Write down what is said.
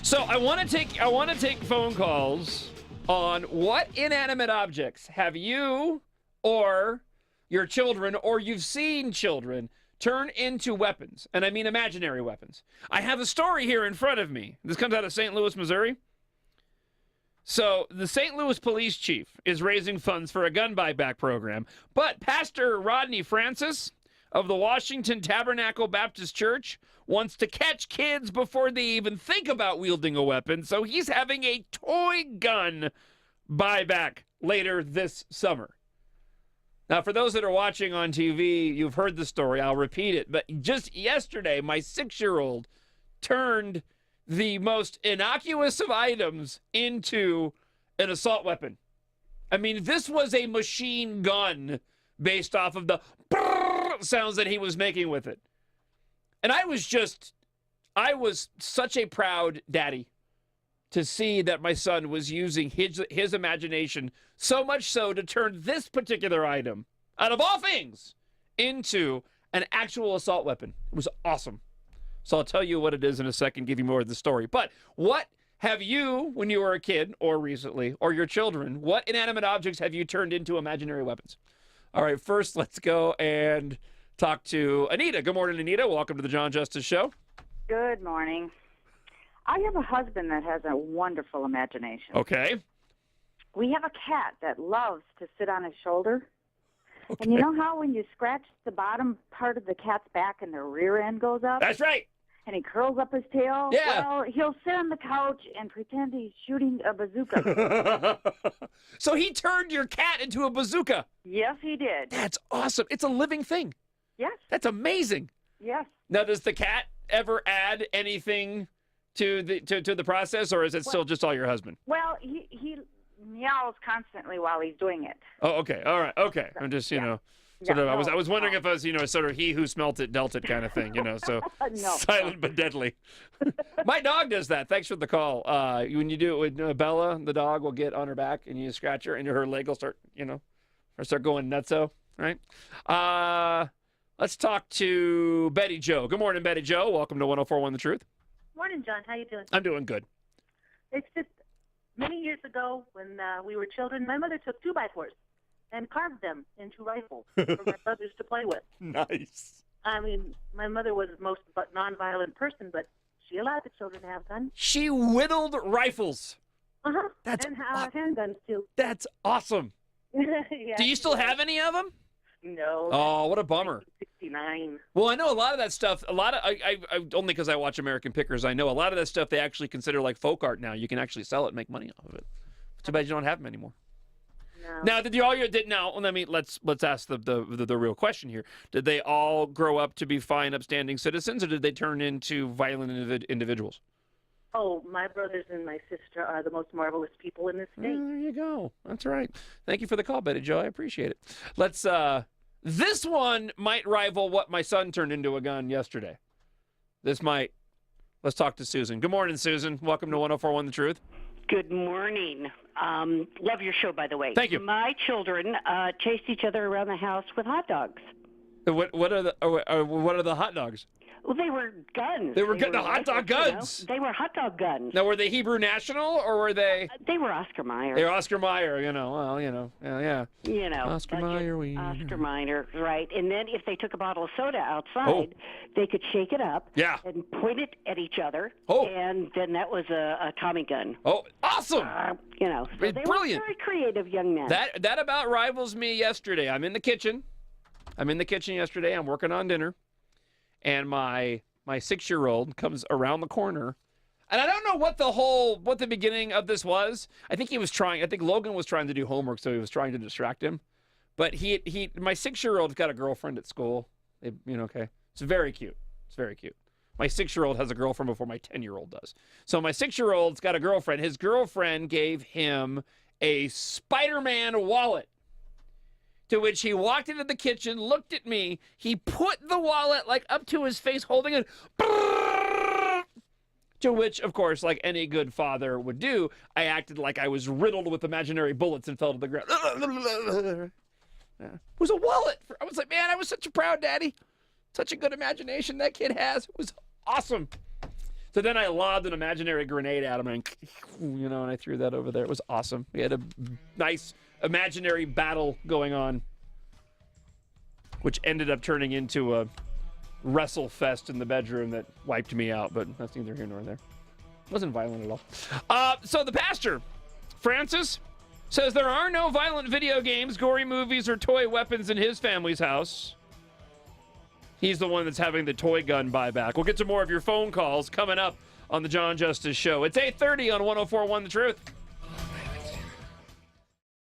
So I want to take phone calls on what inanimate objects have you or your children or you've seen children turn into weapons, and I mean imaginary weapons. I have a story here in front of me. This comes out of St. Louis, Missouri. So the St. Louis police chief is raising funds for a gun buyback program, but Pastor Rodney Francis of the Washington Tabernacle Baptist Church wants to catch kids before they even think about wielding a weapon, so he's having a toy gun buyback later this summer. Now, for those that are watching on TV, you've heard the story. I'll repeat it. But just yesterday, my 6-year-old turned the most innocuous of items into an assault weapon. I mean, this was a machine gun based off of the sounds that he was making with it. And I was such a proud daddy to see that my son was using his imagination, so much so to turn this particular item, out of all things, into an actual assault weapon. It was awesome. So I'll tell you what it is in a second, give you more of the story. But what have you, when you were a kid, or recently, or your children, what inanimate objects have you turned into imaginary weapons? All right, first let's go and talk to Anita. Good morning, Anita. Welcome to the John Justice Show. Good morning. I have a husband that has a wonderful imagination. Okay. We have a cat that loves to sit on his shoulder. Okay. And you know how when you scratch the bottom part of the cat's back and the rear end goes up? That's right. And he curls up his tail? Yeah. Well, he'll sit on the couch and pretend he's shooting a bazooka. So he turned your cat into a bazooka. Yes, he did. That's awesome. It's a living thing. Yes. That's amazing. Yes. Now, does the cat ever add anything to the process, or is it still just all your husband? Well, he meows constantly while he's doing it. Oh, okay. All right. Okay. I'm just, you know, sort of, I was wondering if I was, sort of he who smelt it dealt it kind of thing, so silent but deadly. My dog does that. Thanks for the call. When you do it with Bella, the dog will get on her back and you scratch her and her leg will start, start going nutso, right? Let's talk to Betty Jo. Good morning, Betty Jo. Welcome to 104.1 The Truth. Morning, John. How you doing? I'm doing good. It's just many years ago when we were children, my mother took 2x4s and carved them into rifles for my brothers to play with. Nice. I mean, my mother was the most nonviolent person, but she allowed the children to have guns. She whittled rifles. Uh-huh. That's and handguns, too. That's awesome. Yeah. Do you still have any of them? No. Oh, what a bummer. 69. Well, I know a lot of that stuff, I only because I watch American Pickers, I know a lot of that stuff they actually consider like folk art now. You can actually sell it and make money off of it. Too bad you don't have them anymore. No. Now, let's ask the real question here. Did they all grow up to be fine, upstanding citizens, or did they turn into violent individuals? Oh, my brothers and my sister are the most marvelous people in this state. There you go. That's right. Thank you for the call, Betty Jo. I appreciate it. Let's this one might rival what my son turned into a gun yesterday. Let's talk to Susan. Good morning, Susan. Welcome to 104.1 The Truth. Good morning. Love your show, by the way. Thank you. My children chased each other around the house with hot dogs. What are the hot dogs? Well, they were guns. They were hot dog guns. They were hot dog guns. Now, were they Hebrew National or were they? They were Oscar Mayer. They were Oscar Mayer. Yeah. Oscar Mayer. Oscar Mayer, right? And then if they took a bottle of soda outside, they could shake it up. Yeah. And point it at each other. Oh. And then that was a Tommy gun. Oh, awesome! So they brilliant. were very creative young men. That about rivals me yesterday. I'm in the kitchen yesterday. I'm working on dinner. And my 6-year-old comes around the corner, and I don't know what the beginning of this was. I think Logan was trying to do homework, so he was trying to distract him. But my 6-year-old's got a girlfriend at school. Okay. It's very cute. It's very cute. My 6-year-old has a girlfriend before my 10-year-old does. So my 6-year-old's got a girlfriend. His girlfriend gave him a Spider-Man wallet. To which he walked into the kitchen, looked at me. He put the wallet up to his face, holding it. To which, of course, like any good father would do, I acted like I was riddled with imaginary bullets and fell to the ground. It was a wallet. I was like, man, I was such a proud daddy. Such a good imagination that kid has. It was awesome. So then I lobbed an imaginary grenade at him, and and I threw that over there. It was awesome. We had a nice imaginary battle going on, which ended up turning into a wrestle fest in the bedroom that wiped me out, but that's neither here nor there. It wasn't violent at all. So the pastor, Francis, says there are no violent video games, gory movies, or toy weapons in his family's house. He's the one that's having the toy gun buyback. We'll get to more of your phone calls coming up on the John Justice Show. It's 8:30 on 104.1 The Truth.